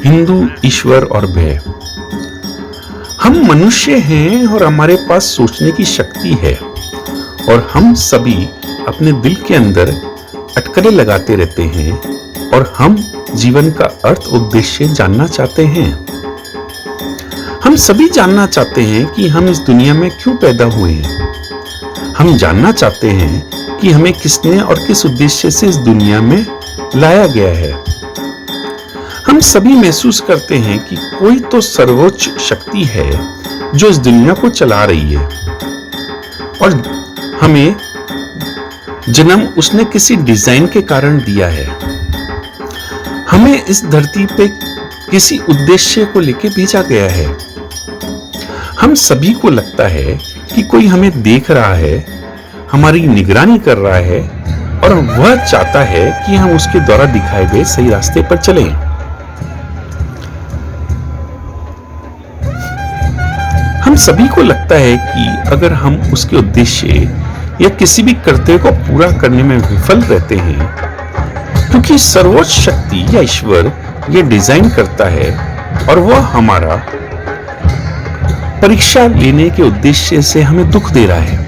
हिंदू, ईश्वर और भय। हम मनुष्य हैं और हमारे पास सोचने की शक्ति है और हम सभी अपने दिल के अंदर अटकलें लगाते रहते हैं और हम जीवन का अर्थ उद्देश्य जानना चाहते हैं। हम सभी जानना चाहते हैं कि हम इस दुनिया में क्यों पैदा हुए हैं। हम जानना चाहते हैं कि हमें किसने और किस उद्देश्य से इस दुनिया में लाया गया है। हम सभी महसूस करते हैं कि कोई तो सर्वोच्च शक्ति है जो इस दुनिया को चला रही है और हमें जन्म उसने किसी डिजाइन के कारण दिया है। हमें इस धरती पे किसी उद्देश्य को लेकर भेजा गया है। हम सभी को लगता है कि कोई हमें देख रहा है, हमारी निगरानी कर रहा है और वह चाहता है कि हम उसके द्वारा दिखाए गए सही रास्ते पर चलें। हम सभी को लगता है कि अगर हम उसके उद्देश्य या किसी भी कर्तव्य को पूरा करने में विफल रहते हैं, क्योंकि सर्वोच्च शक्ति या ईश्वर ये डिजाइन करता है और वह हमारा परीक्षा लेने के उद्देश्य से हमें दुख दे रहा है।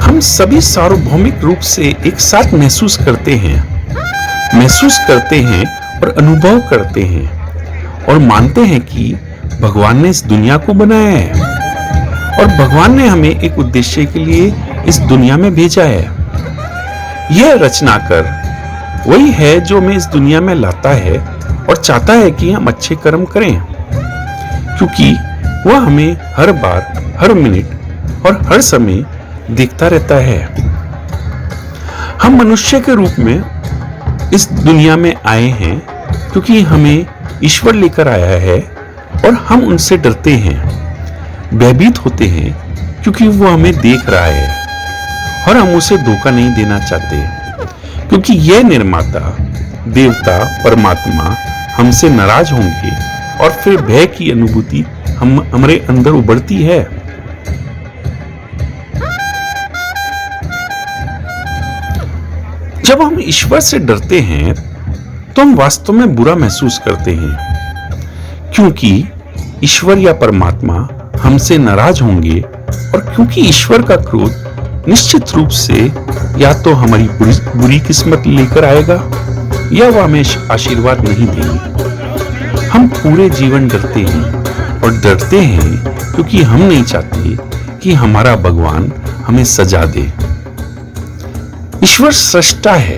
हम सभी सार्वभौमिक रूप से एक साथ महसूस करते हैं और अनुभव करते हैं और मानते हैं कि भगवान ने इस दुनिया को बनाया है और भगवान ने हमें एक उद्देश्य के लिए इस दुनिया में भेजा है। यह रचनाकर वही है जो हमें इस दुनिया में लाता है और चाहता है कि हम अच्छे कर्म करें, क्योंकि वह हमें हर बार, हर मिनट और हर समय देखता रहता है। हम मनुष्य के रूप में इस दुनिया में आए हैं क्योंकि हमें ईश्वर लेकर आया है और हम उनसे डरते हैं, भयभीत होते हैं क्योंकि वो हमें देख रहा है और हम उसे धोखा नहीं देना चाहते, क्योंकि यह निर्माता, देवता, परमात्मा हमसे नाराज होंगे और फिर भय की अनुभूति हमारे अंदर उभरती है। जब हम ईश्वर से डरते हैं तो हम वास्तव में बुरा महसूस करते हैं, क्योंकि ईश्वर या परमात्मा हमसे नाराज होंगे और क्योंकि ईश्वर का क्रोध निश्चित रूप से या तो हमारी बुरी किस्मत लेकर आएगा या वह हमें आशीर्वाद नहीं देंगे। हम पूरे जीवन डरते हैं और डरते हैं क्योंकि हम नहीं चाहते कि हमारा भगवान हमें सजा दे। ईश्वर सृष्टा है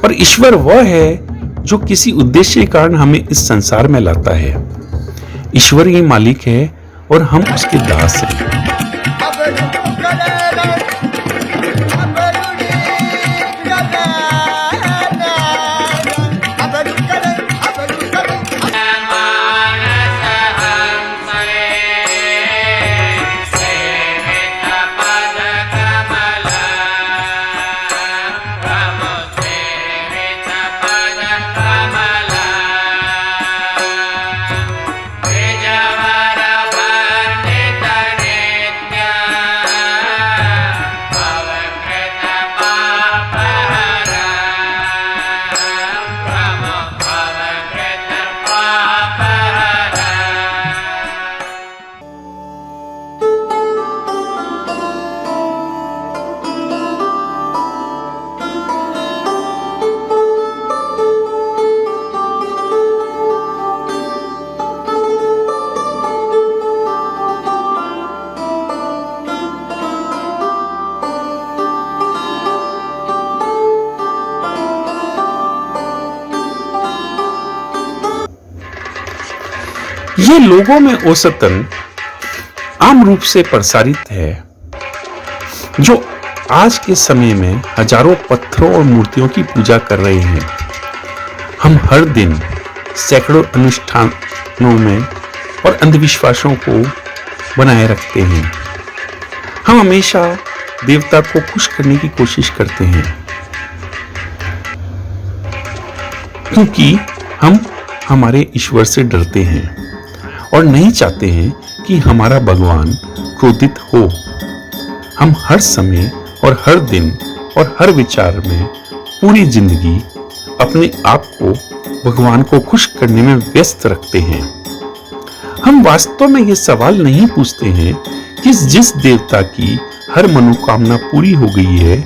और ईश्वर वह है जो किसी उद्देश्य के कारण हमें इस संसार में लाता है। ईश्वर ही मालिक है और हम उसके दास हैं। ये लोगों में औसतन आम रूप से प्रसारित है, जो आज के समय में हजारों पत्थरों और मूर्तियों की पूजा कर रहे हैं। हम हर दिन सैकड़ों अनुष्ठानों में और अंधविश्वासों को बनाए रखते हैं। हम हमेशा देवता को खुश करने की कोशिश करते हैं, क्योंकि हम हमारे ईश्वर से डरते हैं और नहीं चाहते हैं कि हमारा भगवान क्रोधित हो। हम हर समय और हर दिन और हर विचार में पूरी जिंदगी अपने आप को भगवान को खुश करने में व्यस्त रखते हैं। हम वास्तव में ये सवाल नहीं पूछते हैं कि जिस देवता की हर मनोकामना पूरी हो गई है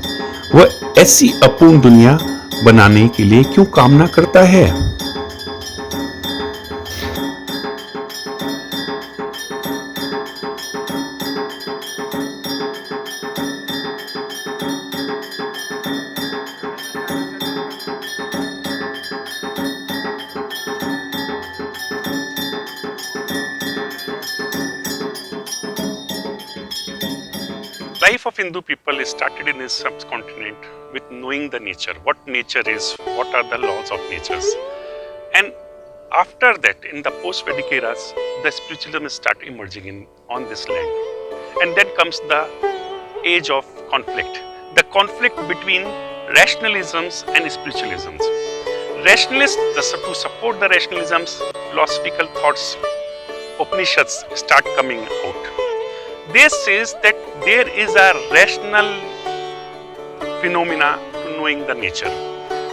वह ऐसी अपूर्ण दुनिया बनाने के लिए क्यों कामना करता है। Life of Hindu people is started in this subcontinent with knowing the nature, what nature is, what are the laws of natures. And after that, in the post-Vedic eras, the spiritualism start emerging on this land. And then comes the age of conflict, the conflict between rationalisms and spiritualisms. Rationalists, to support the rationalisms, philosophical thoughts, Upanishads start coming out. They says that there is a rational phenomena to knowing the nature.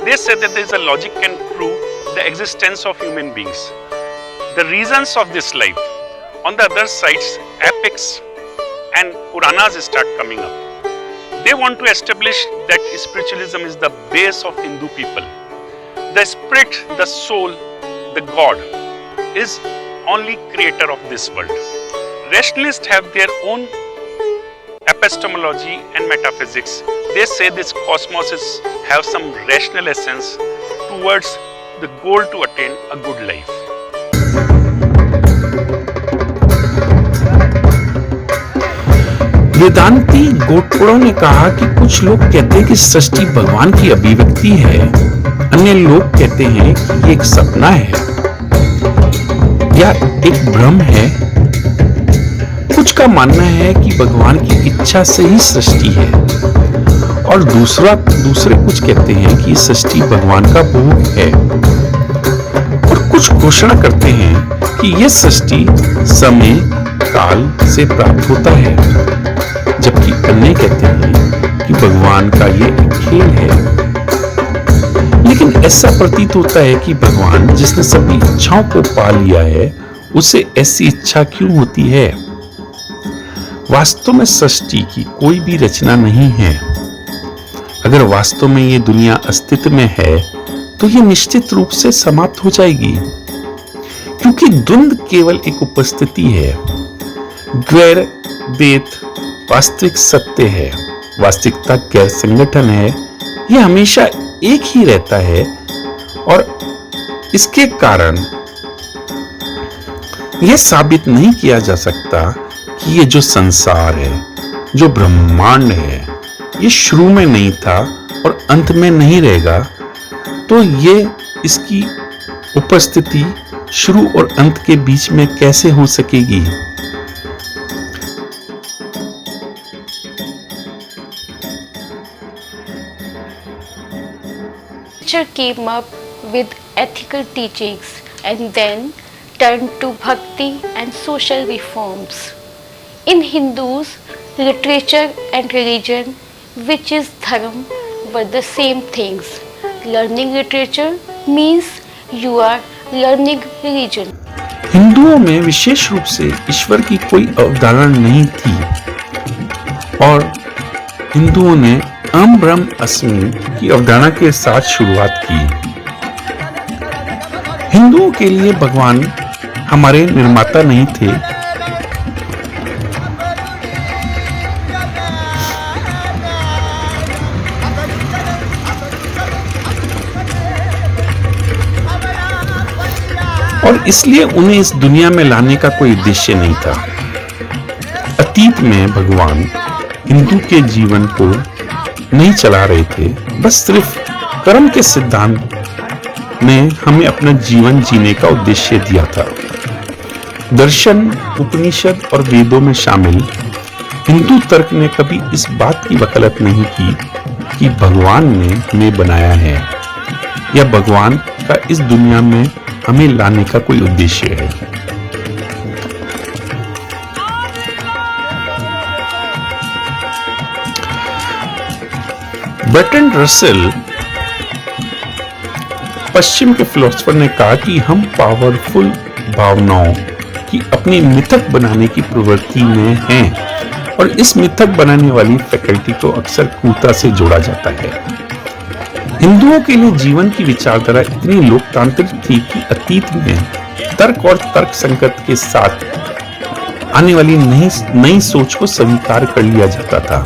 They say that there is a logic can prove the existence of human beings, the reasons of this life. On the other sides, epics and Puranas start coming up. They want to establish that spiritualism is the base of Hindu people. The spirit, the soul, the God is only creator of this world. Rationalists have their own epistemology and metaphysics. They say this cosmos have some rational essence towards the goal to attain a good life. Vedanti गोटपुड़ों ने कहा कि कुछ लोग कहते हैं कि सृष्टि भगवान की अभिव्यक्ति है, अन्य लोग कहते हैं कि ये एक सपना है या एक भ्रम है। कुछ का मानना है कि भगवान की इच्छा से ही सृष्टि है और दूसरे कुछ कहते हैं कि सृष्टि भगवान का भोग है और कुछ घोषणा करते हैं कि यह सृष्टि समय काल से प्राप्त होता है, जबकि अन्य कहते हैं कि भगवान का ये एक खेल है। लेकिन ऐसा प्रतीत होता है कि भगवान जिसने सभी इच्छाओं को पा लिया है उसे ऐसी इच्छा क्यों होती है। वास्तव में सृष्टि की कोई भी रचना नहीं है। अगर वास्तव में ये दुनिया अस्तित्व में है तो ये निश्चित रूप से समाप्त हो जाएगी, क्योंकि द्वंद्व केवल एक उपस्थिति है। गैर द्वैत वास्तविक सत्य है, वास्तविकता गैर संगठन है। यह हमेशा एक ही रहता है और इसके कारण यह साबित नहीं किया जा सकता कि ये जो संसार है, जो ब्रह्मांड है, ये शुरू में नहीं था और अंत में नहीं रहेगा। तो ये इसकी उपस्थिति शुरू और अंत के बीच में कैसे हो सकेगी। Nature came up with ethical teachings and then turned to bhakti and social reforms. In Hindus, literature and religion, which is dharma, were the same things. Learning literature means you are learning religion. हिंदुओं में विशेष रूप से ईश्वर की कोई अवधारणा नहीं थी और हिंदुओं ने अहम ब्रह्म अस्मि की अवधारणा के साथ शुरुआत की। हिंदुओं के लिए भगवान हमारे निर्माता नहीं थे, और इसलिए उन्हें इस दुनिया में लाने का कोई उद्देश्य नहीं था। अतीत में भगवान हिंदू के जीवन को नहीं चला रहे थे, बस सिर्फ कर्म के सिद्धांत ने हमें अपना जीवन जीने का उद्देश्य दिया था। दर्शन, उपनिषद और वेदों में शामिल हिंदू तर्क ने कभी इस बात की वकालत नहीं की कि भगवान ने हमें बनाया है या भगवान का इस दुनिया में हमें लाने का कोई उद्देश्य है। बर्ट्रैंड रसेल पश्चिम के फिलोसोफर ने कहा कि हम पावरफुल भावनाओं की अपनी मिथक बनाने की प्रवृत्ति में हैं और इस मिथक बनाने वाली फैकल्टी को अक्सर क्रूरता से जोड़ा जाता है। हिंदुओं के लिए जीवन की विचारधारा इतनी लोकतांत्रिक थी कि अतीत में तर्क और तर्क संगत के साथ आने वाली नई सोच को स्वीकार कर लिया जाता था,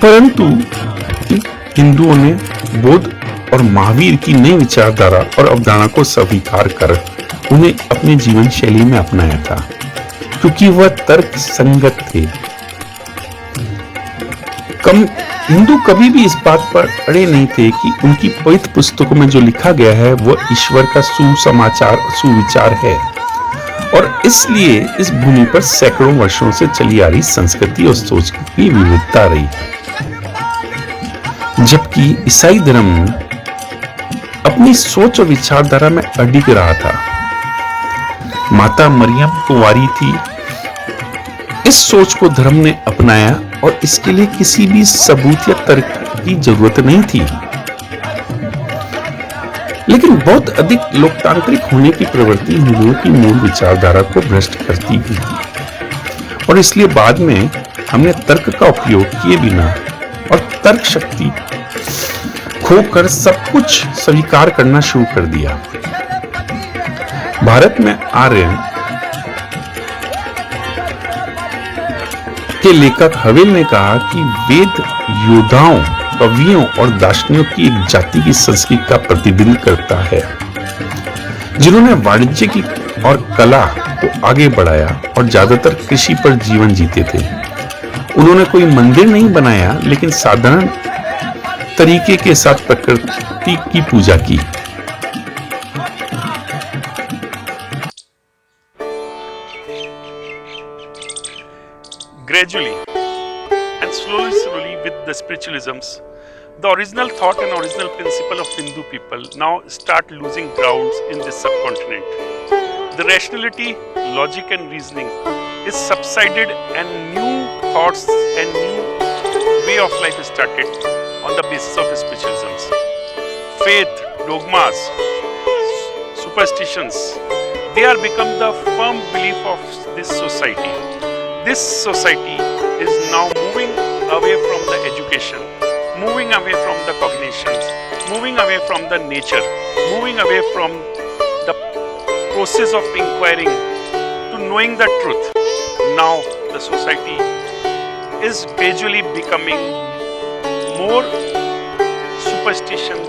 परंतु हिंदुओं ने बुद्ध और महावीर की नई विचारधारा और अवधारणा को स्वीकार कर उन्हें अपने जीवन शैली में अपनाया था, क्योंकि वह तर्क संगत थे। हिंदू कभी भी इस बात पर अड़े नहीं थे कि उनकी पवित्र पुस्तकों में जो लिखा गया है वह ईश्वर का सुविचार है, और इसलिए इस भूमि पर सैकड़ों वर्षों से चली आ रही संस्कृति और सोच की विविधता रही। जबकि ईसाई धर्म अपनी सोच और विचारधारा में अडिग रहा था। माता मरियम कुंवारी थी। इस सोच को धर्म ने अपनाया और इसके लिए किसी भी सबूत या तर्क की जरूरत नहीं थी। लेकिन बहुत अधिक लोकतांत्रिक होने की प्रवृत्ति हिंदुओं की मूल विचारधारा को भ्रष्ट करती गई, और इसलिए बाद में हमने तर्क का उपयोग किए बिना और तर्क शक्ति खोकर सब कुछ स्वीकार करना शुरू कर दिया। भारत में आर्य के लेखक हवेल ने कहा कि वेद योद्धाओं, कवियों और दार्शनिकों की एक जाति की संस्कृति का प्रतिबिंब करता है, जिन्होंने वाणिज्य की और कला को आगे बढ़ाया और ज्यादातर कृषि पर जीवन जीते थे। उन्होंने कोई मंदिर नहीं बनाया, लेकिन साधारण तरीके के साथ प्रकृति की पूजा की। Gradually and slowly with the spiritualisms, the original thought and original principle of Hindu people now start losing grounds in this subcontinent. The rationality, logic and reasoning is subsided and new thoughts and new way of life is started on the basis of spiritualisms. Faith, dogmas, superstitions, they are become the firm belief of this society. This society is now moving away from the education, moving away from the cognitions, moving away from the nature, moving away from the process of inquiring to knowing the truth. Now the society is gradually becoming more superstition,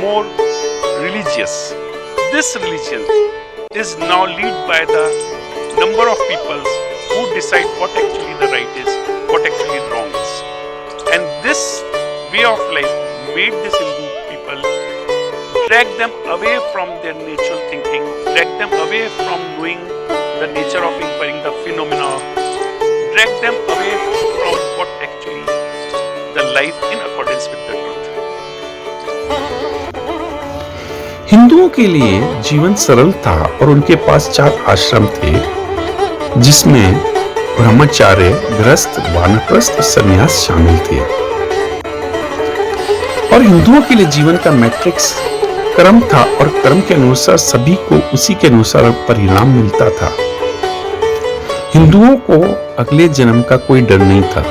more religious. This religion is now led by the number of people who decide what actually the right is, what actually wrong is. And this way of life made this Hindu people drag them away from their natural thinking, drag them away from knowing the nature of inquiring the phenomena, drag them away from what actually the life in accordance with the truth. हिंदुओं के लिए जीवन सरल था और उनके पास 4 आश्रम थे, जिसमें ब्रह्मचार्य, गृहस्थ, वानप्रस्थ और संन्यास शामिल थे। और हिंदुओं के लिए जीवन का मैट्रिक्स कर्म था और कर्म के अनुसार सभी को उसी के अनुसार परिणाम मिलता था। हिंदुओं को अगले जन्म का कोई डर नहीं था,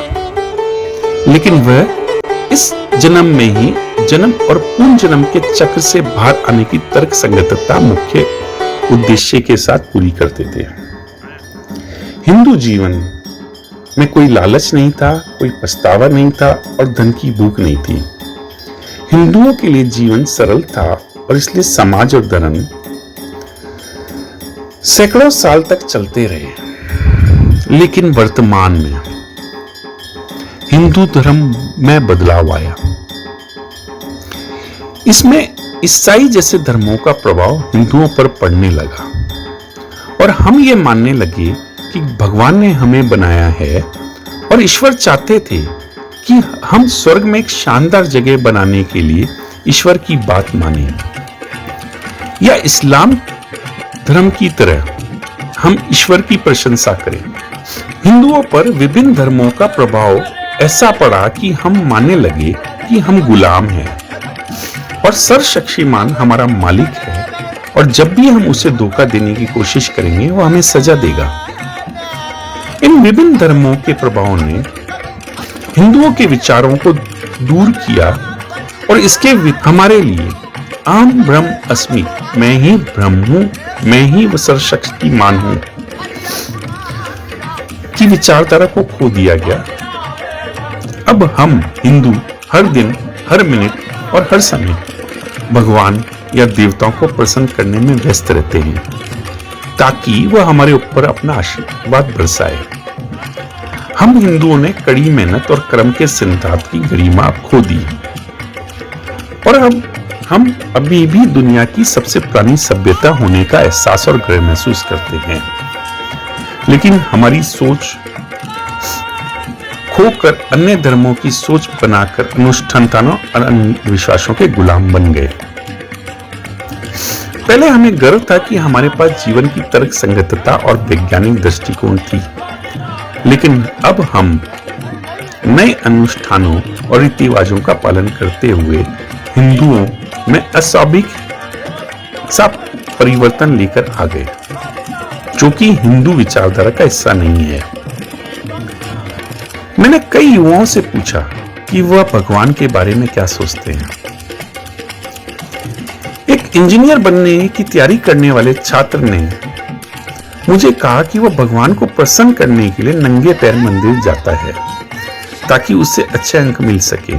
लेकिन वह इस जन्म में ही जन्म और पूर्ण जन्म के चक्र से बाहर आने की तर्क संगतता मुख्य उद्देश्य के साथ पूरी करते थे। हिंदू जीवन में कोई लालच नहीं था, कोई पछतावा नहीं था और धन की भूख नहीं थी। हिंदुओं के लिए जीवन सरल था और इसलिए समाज और धर्म सैकड़ों साल तक चलते रहे। लेकिन वर्तमान में हिंदू धर्म में बदलाव आया। इसमें ईसाई जैसे धर्मों का प्रभाव हिंदुओं पर पड़ने लगा और हम ये मानने लगे कि भगवान ने हमें बनाया है और ईश्वर चाहते थे कि हम स्वर्ग में एक शानदार जगह बनाने के लिए ईश्वर की बात माने, या इस्लाम धर्म की तरह हम ईश्वर की प्रशंसा करें। हिंदुओं पर विभिन्न धर्मों का प्रभाव ऐसा पड़ा कि हम मानने लगे कि हम गुलाम हैं और सर्वशक्तिमान हमारा मालिक है, और जब भी हम उसे धोखा देने की कोशिश करेंगे वो हमें सजा देगा। इन विभिन्न धर्मों के प्रभाव ने हिंदुओं के विचारों को दूर किया और इसके हमारे लिए आम ब्रह्म अस्मि, मैं ही ब्रह्म हूं, मैं ही वो सर्वशक्तिमान हूं की विचारधारा को खो दिया गया। अब हम हिंदू हर दिन, हर मिनट और हर समय भगवान या देवताओं को प्रसन्न करने में व्यस्त रहते हैं ताकि वह हमारे ऊपर अपना आशीर्वाद बरसाए। हम हिंदुओं ने कड़ी मेहनत और कर्म के सिद्धांत की गरिमा खो दी और अब हम अभी भी दुनिया की सबसे पुरानी सभ्यता होने का एहसास और गर्व महसूस करते हैं, लेकिन हमारी सोच खोकर अन्य धर्मों की सोच बनाकर अनुष्ठानों और अंधविश्वासों के गुलाम बन गए। पहले हमें गर्व था कि हमारे पास जीवन की तर्क संगतता और वैज्ञानिक दृष्टिकोण थी, लेकिन अब हम नए अनुष्ठानों और रीति रिवाजों का पालन करते हुए हिंदुओं में अस्वाभाविक सा परिवर्तन लेकर आ गए, जो कि हिंदू विचारधारा का हिस्सा नहीं है। मैंने कई युवाओं से पूछा कि वह भगवान के बारे में क्या सोचते हैं। एक इंजीनियर बनने की तैयारी करने वाले छात्र ने मुझे कहा कि वह भगवान को प्रसन्न करने के लिए नंगे पैर मंदिर जाता है ताकि उसे अच्छे अंक मिल सके।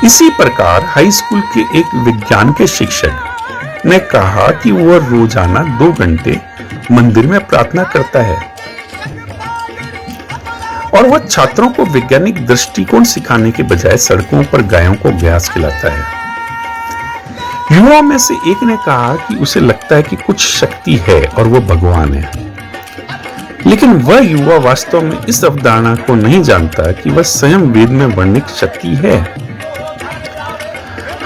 इसी प्रकार हाई स्कूल के एक विज्ञान के शिक्षक ने कहा कि वह रोजाना 2 घंटे मंदिर में प्रार्थना करता है और वह छात्रों को वैज्ञानिक दृष्टिकोण सिखाने के बजाय सड़कों पर गायों को घास खिलाता है। युवाओं में से एक ने कहा कि उसे लगता है कि कुछ शक्ति है और वह भगवान है, लेकिन वह युवा वास्तव में इस अवधारणा को नहीं जानता कि वह स्वयं वेद में वर्णित शक्ति है।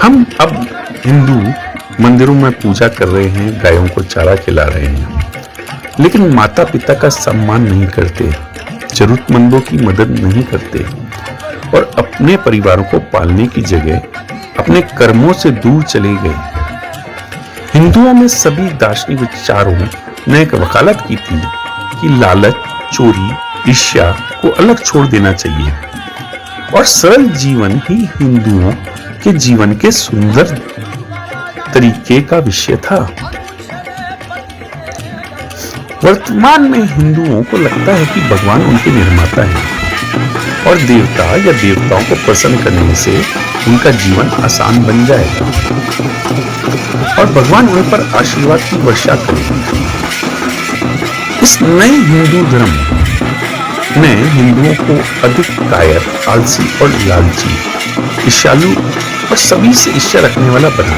हम अब हिंदू मंदिरों में पूजा कर रहे हैं, गायों को चारा खिला रहे हैं, लेकिन माता पिता का सम्मान नहीं करते, जरूरतमंदों की मदद नहीं करते और अपने परिवारों को पालने की जगह अपने कर्मों से दूर चले गए। हिंदुओं में सभी दार्शनिक विचारों ने एक वकालत की थी कि लालच, चोरी, ईर्ष्या को अलग छोड़ देना चाहिए और सरल जीवन ही हिंदुओं के जीवन के सुंदर तरीके का विषय था। वर्तमान में हिंदुओं को लगता है कि भगवान उनके निर्माता हैं और देवता या देवताओं को प्रसन्न करने से उनका जीवन आसान बन जाएगा और भगवान उन पर आशीर्वाद की वर्षा करेंगे। इस नए हिंदू धर्म ने हिंदुओं को अधिक कायर, आलसी और लालची, ईर्ष्यालु और सभी से ईर्ष्या रखने वाला बना दिया।